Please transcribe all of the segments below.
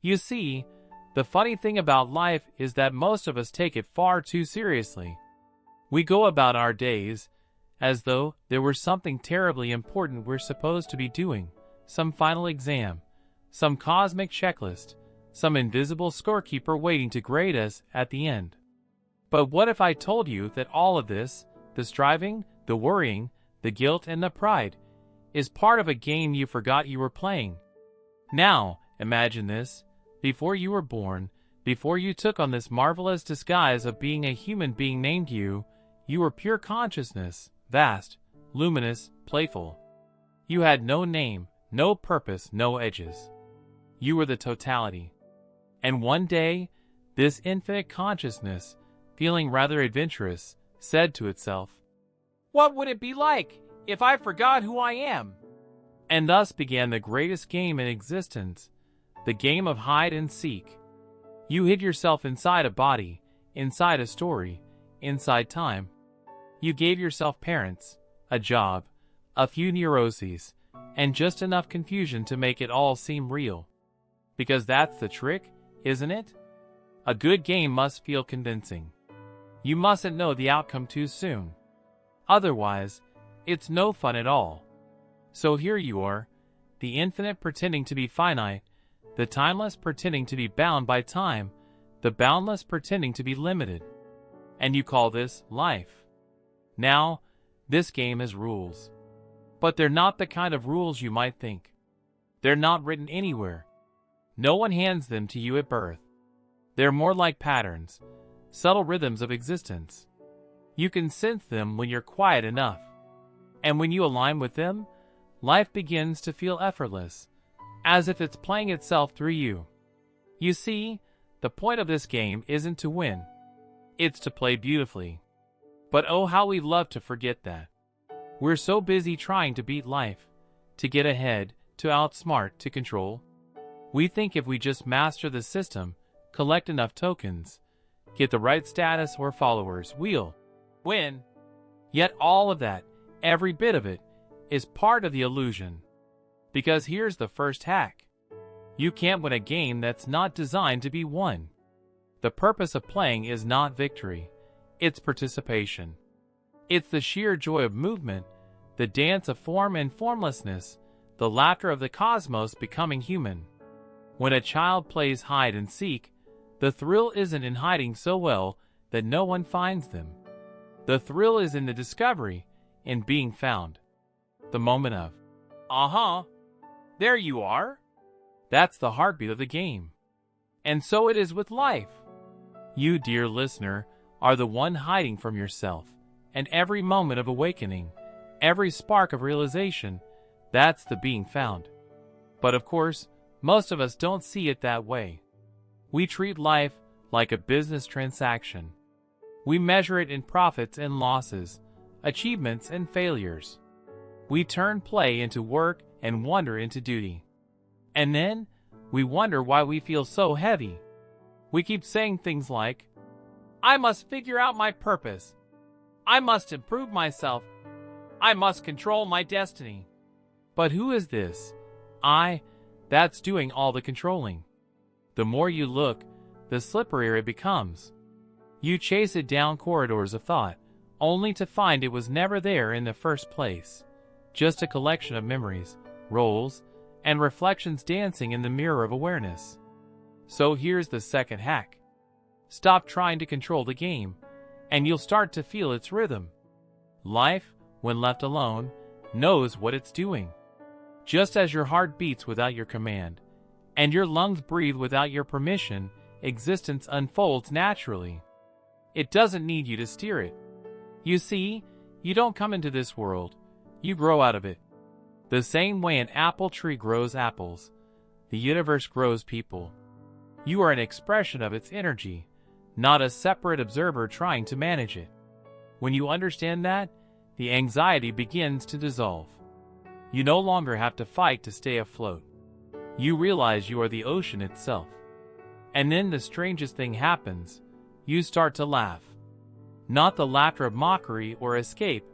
You see, the funny thing about life is that most of us take it far too seriously. We go about our days as though there were something terribly important we're supposed to be doing, some final exam, some cosmic checklist, some invisible scorekeeper waiting to grade us at the end. But what if I told you that all of this, the striving, the worrying, the guilt, and the pride, is part of a game you forgot you were playing? Now, imagine this. Before you were born, before you took on this marvelous disguise of being a human being named you were pure consciousness, vast, luminous, playful. You had no name, no purpose, no edges. You were the totality. And one day, this infinite consciousness, feeling rather adventurous, said to itself, "What would it be like if I forgot who I am?" And thus began the greatest game in existence, the game of hide and seek. You hid yourself inside a body, inside a story, inside time. You gave yourself parents, a job, a few neuroses, and just enough confusion to make it all seem real. Because that's the trick, isn't it? A good game must feel convincing. You mustn't know the outcome too soon. Otherwise, it's no fun at all. So here you are, the infinite pretending to be finite, the timeless pretending to be bound by time, the boundless pretending to be limited. And you call this life. Now, this game has rules. But they're not the kind of rules you might think. They're not written anywhere. No one hands them to you at birth. They're more like patterns, subtle rhythms of existence. You can sense them when you're quiet enough. And when you align with them, life begins to feel effortless, as if it's playing itself through you. You see, the point of this game isn't to win. It's to play beautifully. But oh, how we love to forget that. We're so busy trying to beat life, to get ahead, to outsmart, to control. We think if we just master the system, collect enough tokens, get the right status or followers, we'll win. Yet all of that, every bit of it, is part of the illusion. Because here's the first hack. You can't win a game that's not designed to be won. The purpose of playing is not victory. It's participation. It's the sheer joy of movement, the dance of form and formlessness, the laughter of the cosmos becoming human. When a child plays hide and seek, the thrill isn't in hiding so well that no one finds them. The thrill is in the discovery, in being found. The moment of, "Uh-huh, there you are." That's the heartbeat of the game. And so it is with life. You, dear listener, are the one hiding from yourself, and every moment of awakening, every spark of realization, that's the being found. But of course, most of us don't see it that way. We treat life like a business transaction. We measure it in profits and losses, achievements and failures. We turn play into work and wonder into duty. And then, we wonder why we feel so heavy. We keep saying things like, "I must figure out my purpose. I must improve myself. I must control my destiny." But who is this I that's doing all the controlling? The more you look, the slipperier it becomes. You chase it down corridors of thought, only to find it was never there in the first place. Just a collection of memories, roles, and reflections dancing in the mirror of awareness. So here's the second hack. Stop trying to control the game, and you'll start to feel its rhythm. Life, when left alone, knows what it's doing. Just as your heart beats without your command, and your lungs breathe without your permission, existence unfolds naturally. It doesn't need you to steer it. You see, you don't come into this world, you grow out of it. The same way an apple tree grows apples, the universe grows people. You are an expression of its energy, not a separate observer trying to manage it. When you understand that, the anxiety begins to dissolve. You no longer have to fight to stay afloat. You realize you are the ocean itself. And then the strangest thing happens. You start to laugh. Not the laughter of mockery or escape,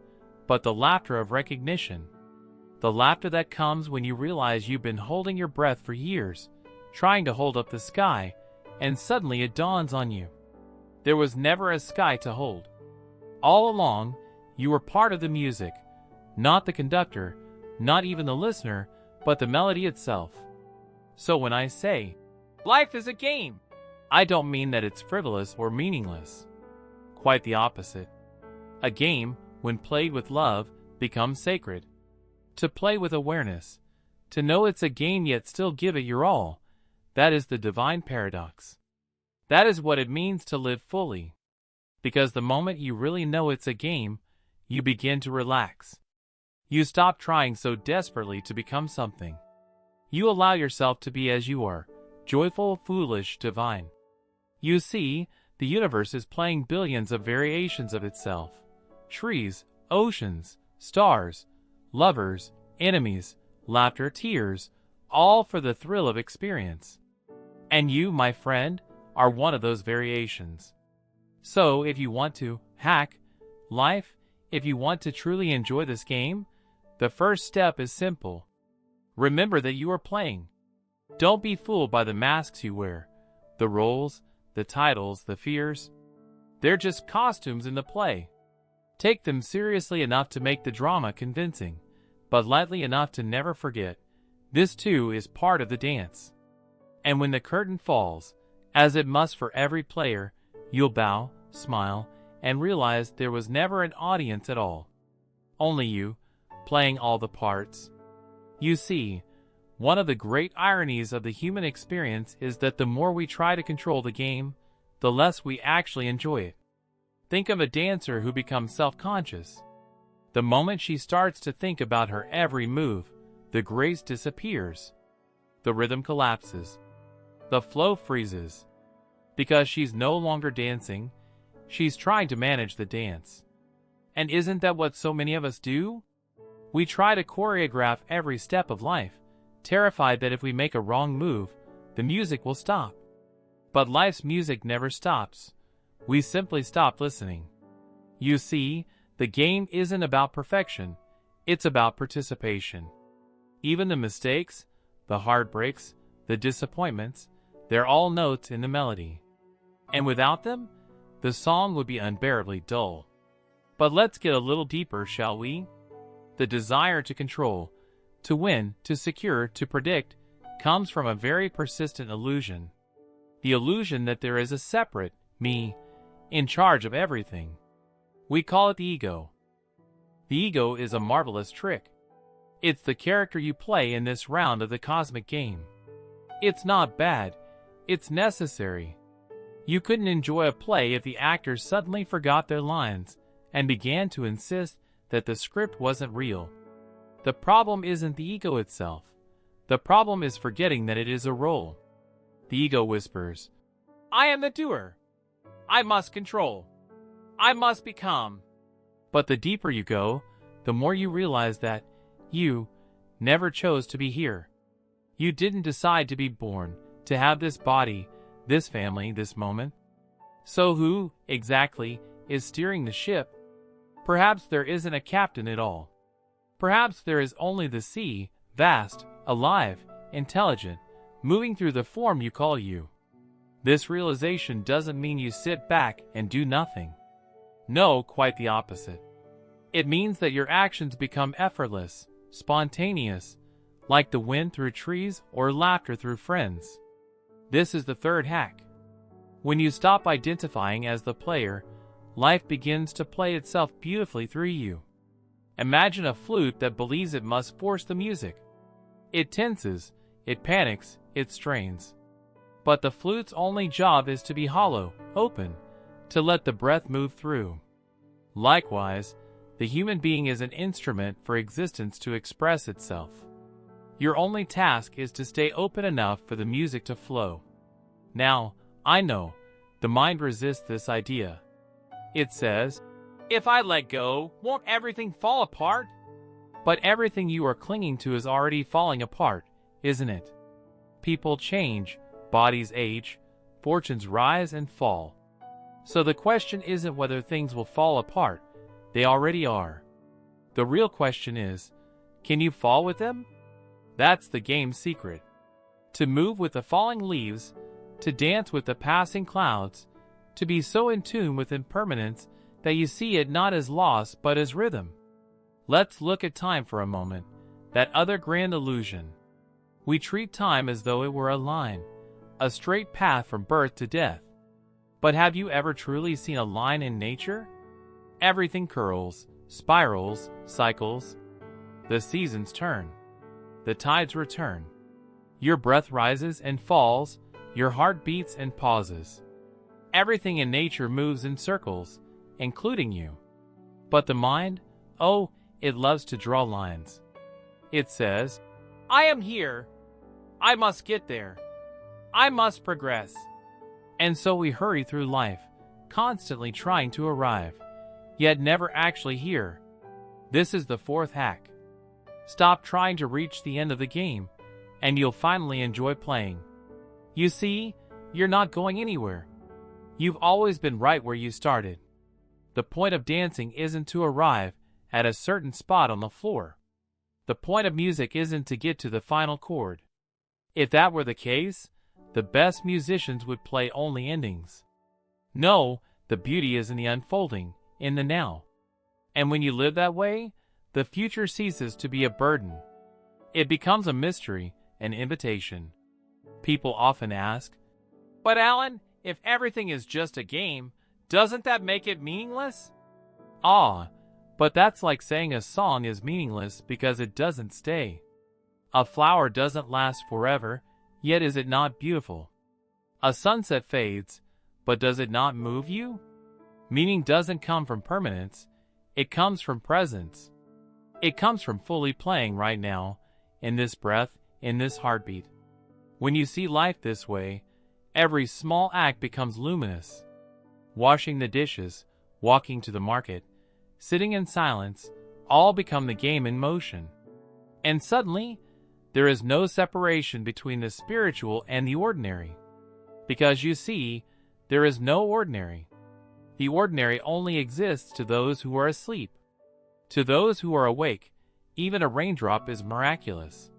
but the laughter of recognition. The laughter that comes when you realize you've been holding your breath for years, trying to hold up the sky, and suddenly it dawns on you. There was never a sky to hold. All along, you were part of the music, not the conductor, not even the listener, but the melody itself. So when I say, life is a game, I don't mean that it's frivolous or meaningless. Quite the opposite. A game, when played with love, becomes sacred. To play with awareness, to know it's a game yet still give it your all, that is the divine paradox. That is what it means to live fully. Because the moment you really know it's a game, you begin to relax. You stop trying so desperately to become something. You allow yourself to be as you are, joyful, foolish, divine. You see, the universe is playing billions of variations of itself. Trees, oceans, stars, lovers, enemies, laughter, tears, all for the thrill of experience. And you, my friend, are one of those variations. So if you want to hack life, if you want to truly enjoy this game, the first step is simple. Remember that you are playing. Don't be fooled by the masks you wear, the roles, the titles, the fears. They're just costumes in the play. Take them seriously enough to make the drama convincing, but lightly enough to never forget. This too is part of the dance. And when the curtain falls, as it must for every player, you'll bow, smile, and realize there was never an audience at all. Only you, playing all the parts. You see, one of the great ironies of the human experience is that the more we try to control the game, the less we actually enjoy it. Think of a dancer who becomes self-conscious. The moment she starts to think about her every move, the grace disappears. The rhythm collapses. The flow freezes. Because she's no longer dancing, she's trying to manage the dance. And isn't that what so many of us do? We try to choreograph every step of life, terrified that if we make a wrong move, the music will stop. But life's music never stops. We simply stop listening. You see, the game isn't about perfection, it's about participation. Even the mistakes, the heartbreaks, the disappointments, they're all notes in the melody. And without them, the song would be unbearably dull. But let's get a little deeper, shall we? The desire to control, to win, to secure, to predict, comes from a very persistent illusion. The illusion that there is a separate me in charge of everything. We call it the ego. The ego is a marvelous trick. It's the character you play in this round of the cosmic game. It's not bad, it's necessary. You couldn't enjoy a play if the actors suddenly forgot their lines and began to insist that the script wasn't real. The problem isn't the ego itself. The problem is forgetting that it is a role. The ego whispers, I am the doer. I must control. I must become. But the deeper you go, the more you realize that you never chose to be here. You didn't decide to be born, to have this body, this family, this moment. So who, exactly, is steering the ship? Perhaps there isn't a captain at all. Perhaps there is only the sea, vast, alive, intelligent, moving through the form you call you. This realization doesn't mean you sit back and do nothing. No, quite the opposite. It means that your actions become effortless, spontaneous, like the wind through trees or laughter through friends. This is the third hack. When you stop identifying as the player, life begins to play itself beautifully through you. Imagine a flute that believes it must force the music. It tenses, it panics, it strains. But the flute's only job is to be hollow, open, to let the breath move through. Likewise, the human being is an instrument for existence to express itself. Your only task is to stay open enough for the music to flow. Now, I know, the mind resists this idea. It says, if I let go, won't everything fall apart? But everything you are clinging to is already falling apart, isn't it? People change, bodies age, fortunes rise and fall. So the question isn't whether things will fall apart, they already are. The real question is, can you fall with them? That's the game's secret. to move with the falling leaves, to dance with the passing clouds, to be so in tune with impermanence that you see it not as loss but as rhythm. Let's look at time for a moment, that other grand illusion. We treat time as though it were a line, a straight path from birth to death. But have you ever truly seen a line in nature? Everything curls, spirals, cycles. The seasons turn. The tides return. Your breath rises and falls, your heart beats and pauses. Everything in nature moves in circles, including you. But the mind, oh, it loves to draw lines. It says, I am here. I must get there. I must progress. And so we hurry through life, constantly trying to arrive, yet never actually here. This is the fourth hack. Stop trying to reach the end of the game, and you'll finally enjoy playing. You see, you're not going anywhere. You've always been right where you started. The point of dancing isn't to arrive at a certain spot on the floor. The point of music isn't to get to the final chord. If that were the case, the best musicians would play only endings. No, the beauty is in the unfolding, in the now. And when you live that way, the future ceases to be a burden. It becomes a mystery, an invitation. People often ask, but Alan, if everything is just a game, doesn't that make it meaningless? Ah, but that's like saying a song is meaningless because it doesn't stay. A flower doesn't last forever, yet is it not beautiful? A sunset fades, but does it not move you? Meaning doesn't come from permanence, it comes from presence. It comes from fully playing right now, in this breath, in this heartbeat. When you see life this way, every small act becomes luminous. Washing the dishes, walking to the market, sitting in silence, all become the game in motion. And suddenly, there is no separation between the spiritual and the ordinary. Because you see, there is no ordinary. The ordinary only exists to those who are asleep. To those who are awake, even a raindrop is miraculous.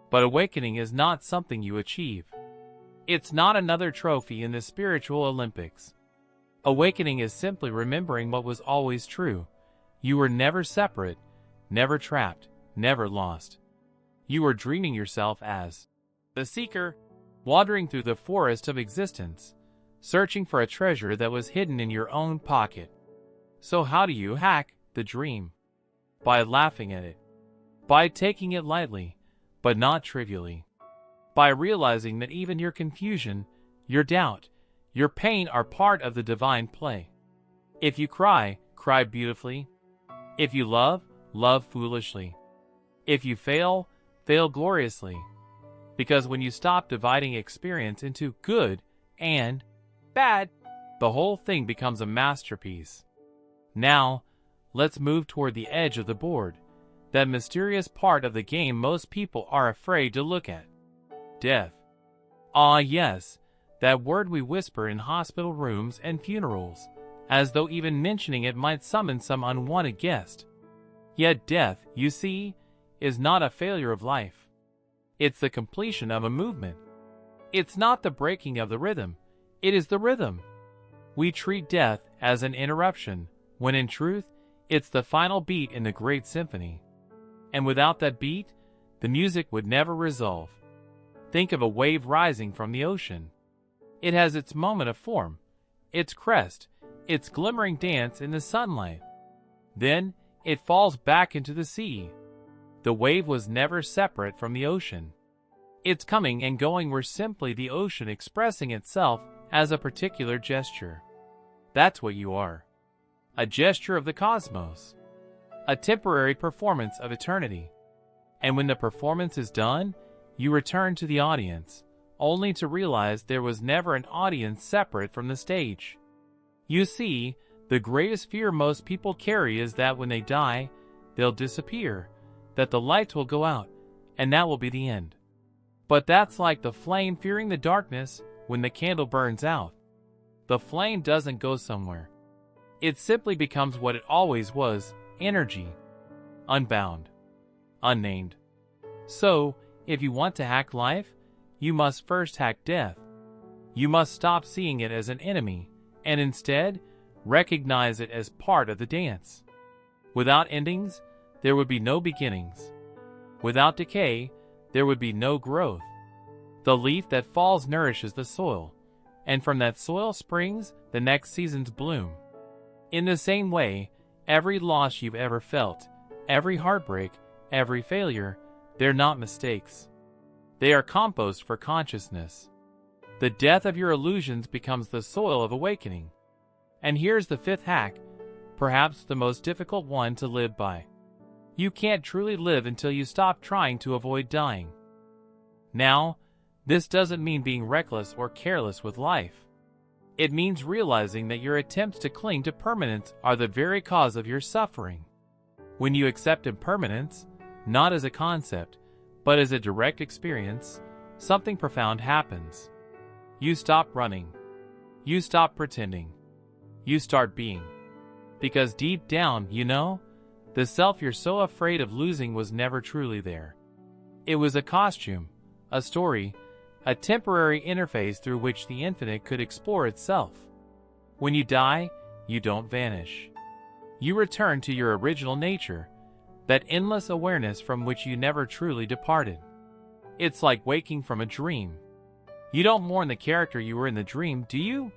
But awakening is not something you achieve. It's not another trophy in the spiritual Olympics. Awakening is simply remembering what was always true. You were never separate, never trapped, never lost. You were dreaming yourself as the seeker, wandering through the forest of existence, searching for a treasure that was hidden in your own pocket. So how do you hack the dream? By laughing at it. By taking it lightly, but not trivially. By realizing that even your confusion, your doubt, your pain are part of the divine play. If you cry, cry beautifully. If you love, love foolishly. If you fail, fail gloriously. Because when you stop dividing experience into good and bad, the whole thing becomes a masterpiece. Now, let's move toward the edge of the board, that mysterious part of the game most people are afraid to look at. Death. Ah yes, that word we whisper in hospital rooms and funerals, as though even mentioning it might summon some unwanted guest. Yet death, you see, is not a failure of life. It's the completion of a movement. It's not the breaking of the rhythm, it is the rhythm. We treat death as an interruption, when in truth, it's the final beat in the great symphony. And without that beat, the music would never resolve. Think of a wave rising from the ocean. It has its moment of form, its crest, its glimmering dance in the sunlight. Then, it falls back into the sea. The wave was never separate from the ocean. Its coming and going were simply the ocean expressing itself as a particular gesture. That's what you are. A gesture of the cosmos. A temporary performance of eternity. And when the performance is done, you return to the audience, only to realize there was never an audience separate from the stage. You see, the greatest fear most people carry is that when they die, they'll disappear, that the lights will go out, and that will be the end. But that's like the flame fearing the darkness when the candle burns out. The flame doesn't go somewhere. It simply becomes what it always was, energy. Unbound. Unnamed. So, if you want to hack life, you must first hack death. You must stop seeing it as an enemy, and instead, recognize it as part of the dance. Without endings, there would be no beginnings. Without decay, there would be no growth. The leaf that falls nourishes the soil, and from that soil springs the next season's bloom. In the same way, every loss you've ever felt, every heartbreak, every failure, they're not mistakes. They are compost for consciousness. The death of your illusions becomes the soil of awakening. And here's the fifth hack, perhaps the most difficult one to live by. You can't truly live until you stop trying to avoid dying. Now, this doesn't mean being reckless or careless with life. It means realizing that your attempts to cling to permanence are the very cause of your suffering. When you accept impermanence, not as a concept, but as a direct experience, something profound happens. You stop running. You stop pretending. You start being. Because deep down, you know, the self you're so afraid of losing was never truly there. It was a costume, a story, a temporary interface through which the infinite could explore itself. When you die, you don't vanish. You return to your original nature, that endless awareness from which you never truly departed. It's like waking from a dream. You don't mourn the character you were in the dream, do you?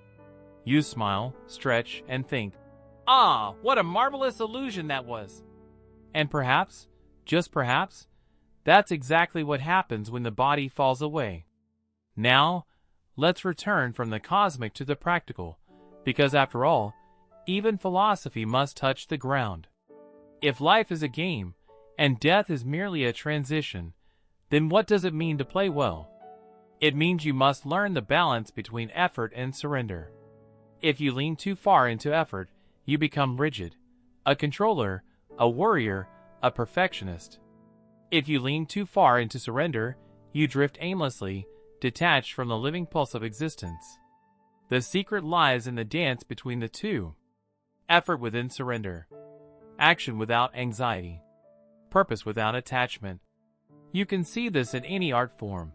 You smile, stretch, and think, "Ah, what a marvelous illusion that was." And perhaps, just perhaps, that's exactly what happens when the body falls away. Now, let's return from the cosmic to the practical, because after all, even philosophy must touch the ground. If life is a game, and death is merely a transition, then what does it mean to play well? It means you must learn the balance between effort and surrender. If you lean too far into effort, you become rigid, a controller, a worrier, a perfectionist. If you lean too far into surrender, you drift aimlessly, detached from the living pulse of existence. The secret lies in the dance between the two. Effort within surrender. Action without anxiety. Purpose without attachment. You can see this in any art form.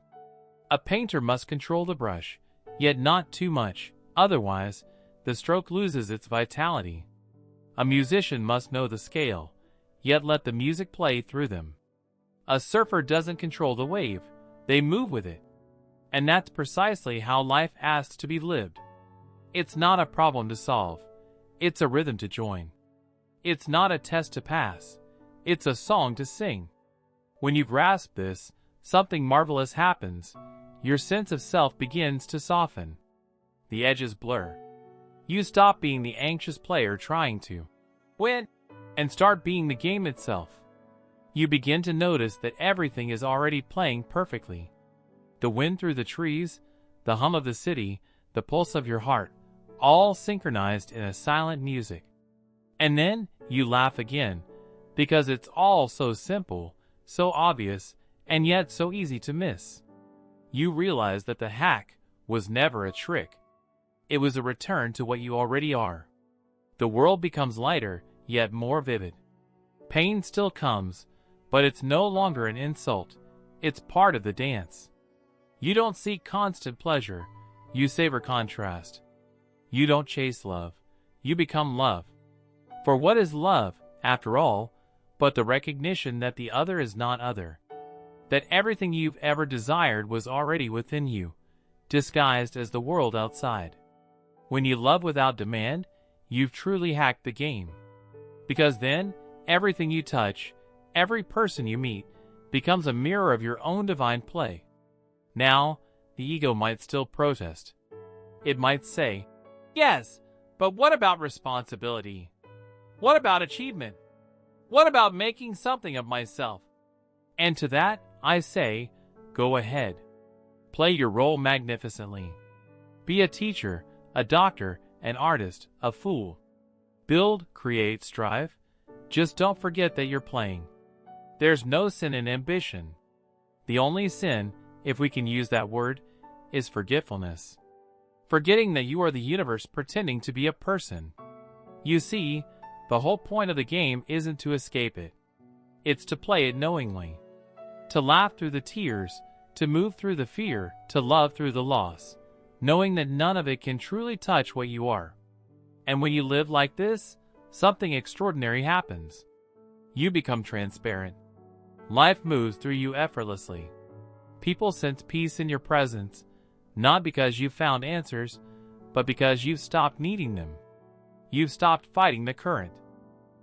A painter must control the brush, yet not too much, otherwise, the stroke loses its vitality. A musician must know the scale, yet let the music play through them. A surfer doesn't control the wave, they move with it. And that's precisely how life asks to be lived. It's not a problem to solve, it's a rhythm to join. It's not a test to pass, it's a song to sing. When you grasp this, something marvelous happens. Your sense of self begins to soften. The edges blur. You stop being the anxious player trying to win and start being the game itself. You begin to notice that everything is already playing perfectly. The wind through the trees, the hum of the city, the pulse of your heart, all synchronized in a silent music. And then you laugh again, because it's all so simple, so obvious, and yet so easy to miss. You realize that the hack was never a trick. It was a return to what you already are. The world becomes lighter, yet more vivid. Pain still comes, but it's no longer an insult. It's part of the dance. You don't seek constant pleasure. You savor contrast. You don't chase love. You become love. For what is love, after all, but the recognition that the other is not other? That everything you've ever desired was already within you, disguised as the world outside. When you love without demand, you've truly hacked the game. Because then, everything you touch, every person you meet, becomes a mirror of your own divine play. Now, the ego might still protest. It might say, "Yes, but what about responsibility? What about achievement? What about making something of myself?" And to that, I say, go ahead. Play your role magnificently. Be a teacher, a doctor, an artist, a fool. Build, create, strive. Just don't forget that you're playing. There's no sin in ambition. The only sin, if we can use that word, is forgetfulness. Forgetting that you are the universe pretending to be a person. You see, the whole point of the game isn't to escape it. It's to play it knowingly. To laugh through the tears, to move through the fear, to love through the loss, knowing that none of it can truly touch what you are. And when you live like this, something extraordinary happens. You become transparent. Life moves through you effortlessly. People sense peace in your presence, not because you've found answers, but because you've stopped needing them. You've stopped fighting the current.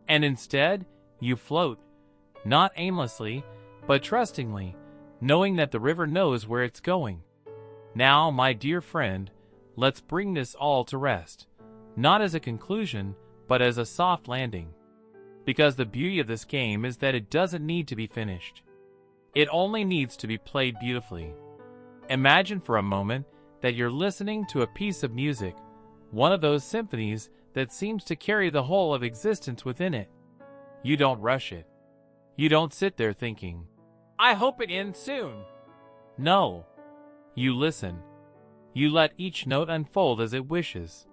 And instead, you float, not aimlessly, but trustingly, knowing that the river knows where it's going. Now, my dear friend, let's bring this all to rest, not as a conclusion, but as a soft landing. Because the beauty of this game is that it doesn't need to be finished. It only needs to be played beautifully. Imagine for a moment that you're listening to a piece of music, one of those symphonies that seems to carry the whole of existence within it. You don't rush it. You don't sit there thinking, "I hope it ends soon." No. You listen. You let each note unfold as it wishes.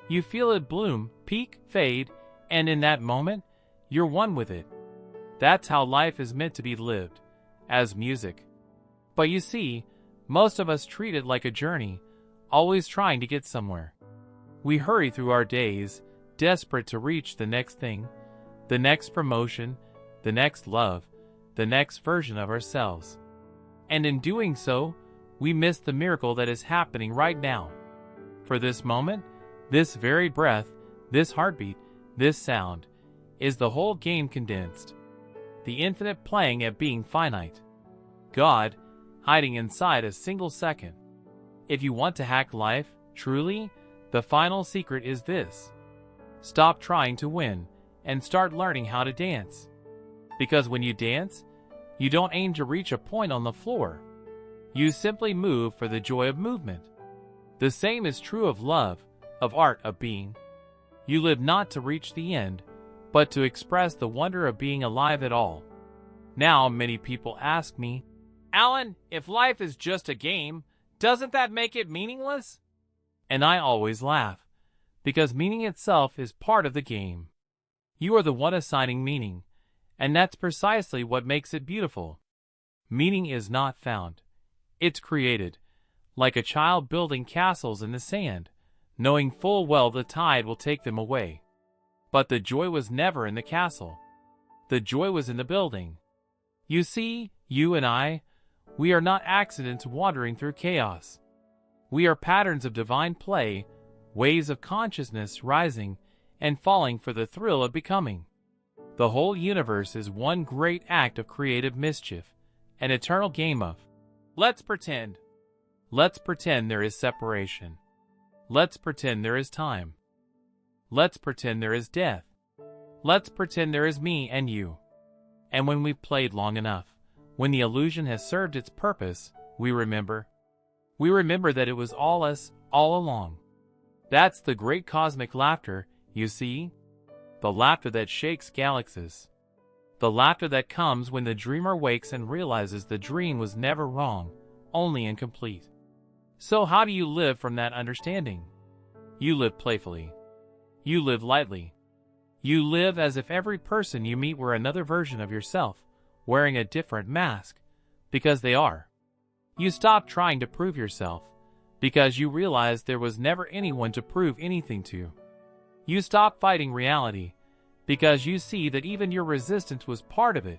You feel it bloom, peak, fade, and in that moment, you're one with it. That's how life is meant to be lived, as music. But you see, most of us treat it like a journey, always trying to get somewhere. We hurry through our days, desperate to reach the next thing, the next promotion, the next love, the next version of ourselves. And in doing so, we miss the miracle that is happening right now. For this moment, this very breath, this heartbeat, this sound, is the whole game condensed. The infinite playing at being finite. God, hiding inside a single second. If you want to hack life, truly, the final secret is this. Stop trying to win, and start learning how to dance. Because when you dance, you don't aim to reach a point on the floor. You simply move for the joy of movement. The same is true of love, of art, of being. You live not to reach the end, but to express the wonder of being alive at all. Now many people ask me, "Alan, if life is just a game, doesn't that make it meaningless?" And I always laugh, because meaning itself is part of the game. You are the one assigning meaning, and that's precisely what makes it beautiful. Meaning is not found. It's created, like a child building castles in the sand, knowing full well the tide will take them away. But the joy was never in the castle. The joy was in the building. You see, you and I, we are not accidents wandering through chaos. We are patterns of divine play, waves of consciousness rising and falling for the thrill of becoming. The whole universe is one great act of creative mischief, an eternal game of, let's pretend. Let's pretend there is separation. Let's pretend there is time. Let's pretend there is death. Let's pretend there is me and you. And when we've played long enough, when the illusion has served its purpose, we remember. We remember that it was all us, all along. That's the great cosmic laughter, you see? The laughter that shakes galaxies. The laughter that comes when the dreamer wakes and realizes the dream was never wrong, only incomplete. So how do you live from that understanding? You live playfully. You live lightly. You live as if every person you meet were another version of yourself, wearing a different mask, because they are. You stop trying to prove yourself, because you realize there was never anyone to prove anything to. You stop fighting reality, because you see that even your resistance was part of it.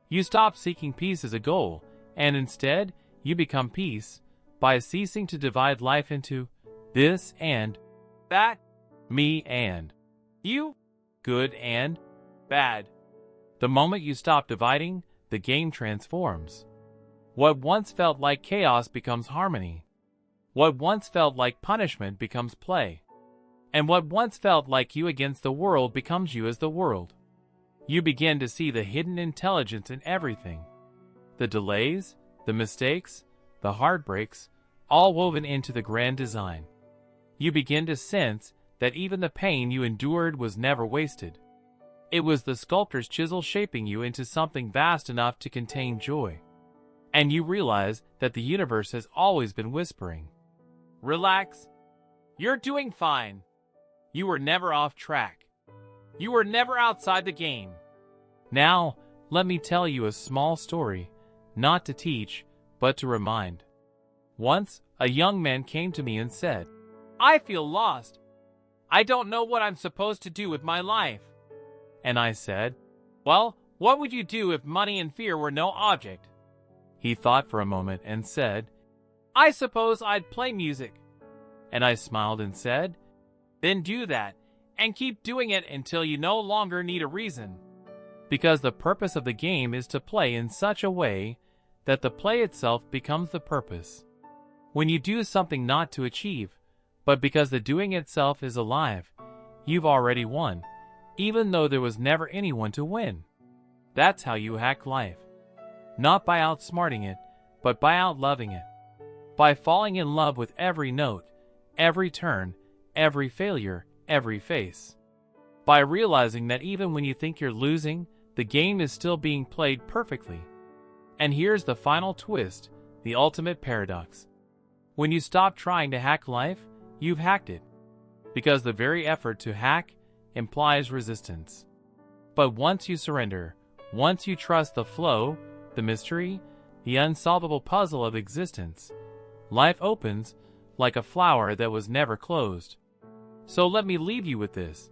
You stop seeking peace as a goal, and instead, you become peace by ceasing to divide life into this and that, me and you, good and bad. The moment you stop dividing, the game transforms. What once felt like chaos becomes harmony. What once felt like punishment becomes play. And what once felt like you against the world becomes you as the world. You begin to see the hidden intelligence in everything. The delays, the mistakes, the heartbreaks, all woven into the grand design. You begin to sense that even the pain you endured was never wasted. It was the sculptor's chisel shaping you into something vast enough to contain joy. And you realize that the universe has always been whispering, "Relax. You're doing fine. You were never off track. You were never outside the game." Now, let me tell you a small story, not to teach, but to remind. Once, a young man came to me and said, "I feel lost. I don't know what I'm supposed to do with my life." And I said, "Well, what would you do if money and fear were no object?" He thought for a moment and said, "I suppose I'd play music." And I smiled and said, "Then do that, and keep doing it until you no longer need a reason." Because the purpose of the game is to play in such a way that the play itself becomes the purpose. When you do something not to achieve, but because the doing itself is alive, you've already won, even though there was never anyone to win. That's how you hack life. Not by outsmarting it, but by outloving it. By falling in love with every note, every turn, every failure, every face. By realizing that even when you think you're losing, the game is still being played perfectly. And here's the final twist, the ultimate paradox. When you stop trying to hack life, you've hacked it. Because the very effort to hack implies resistance. But once you surrender, once you trust the flow, the mystery, the unsolvable puzzle of existence, life opens like a flower that was never closed. So let me leave you with this.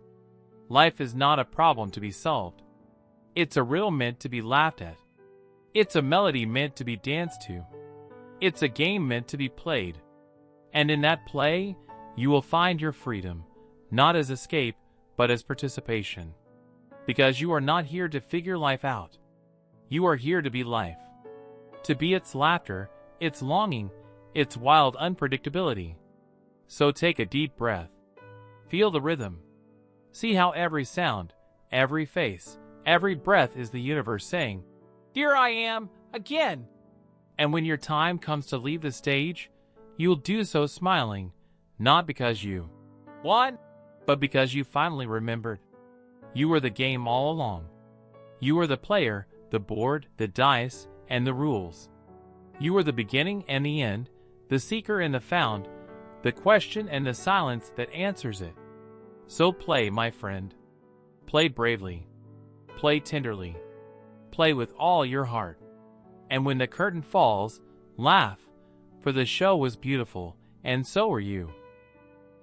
Life is not a problem to be solved. It's a riddle meant to be laughed at. It's a melody meant to be danced to. It's a game meant to be played. And in that play, you will find your freedom, not as escape, but as participation. Because you are not here to figure life out. You are here to be life. To be its laughter, its longing, its wild unpredictability. So take a deep breath. Feel the rhythm. See how every sound, every face, every breath is the universe saying, "Here I am, again." And when your time comes to leave the stage, you'll do so smiling, not because you won, but because you finally remembered. You were the game all along. You were the player, the board, the dice, and the rules. You were the beginning and the end, the seeker and the found, the question and the silence that answers it. So play, my friend. Play bravely. Play tenderly. Play with all your heart. And when the curtain falls, laugh, for the show was beautiful, and so were you.